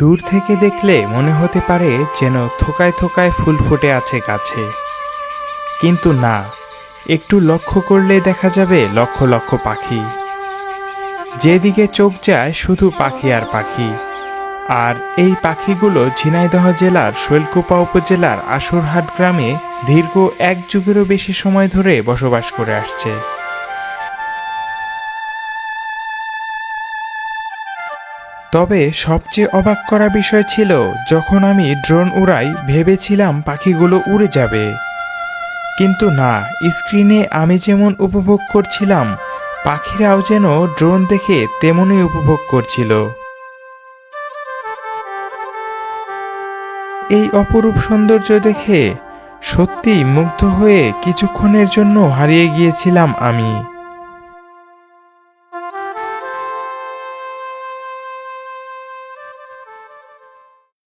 দূর থেকে দেখলে মনে হতে পারে যেন থোকায় থোকায় ফুল ফুটে আছে গাছে, কিন্তু না, একটু লক্ষ্য করলে দেখা যাবে লক্ষ লক্ষ পাখি। যেদিকে চোখ যায় শুধু পাখি আর পাখি। আর এই পাখিগুলো ঝিনাইদহ জেলার শৈলকুপা উপজেলার আশুরহাট গ্রামে দীর্ঘ 1 যুগেরও বেশি সময় ধরে বসবাস করে আসছে। তবে সবচেয়ে অবাক করা বিষয় ছিল, যখন আমি ড্রোন উড়াই ভেবেছিলাম পাখিগুলো উড়ে যাবে, কিন্তু না, স্ক্রিনে আমি যেমন উপভোগ করছিলাম পাখিরাও যেন ড্রোন দেখে তেমনই উপভোগ করছিল। এই অপরূপ সৌন্দর্য দেখে সত্যি মুগ্ধ হয়ে কিছুক্ষণের জন্য হারিয়ে গিয়েছিলাম আমি।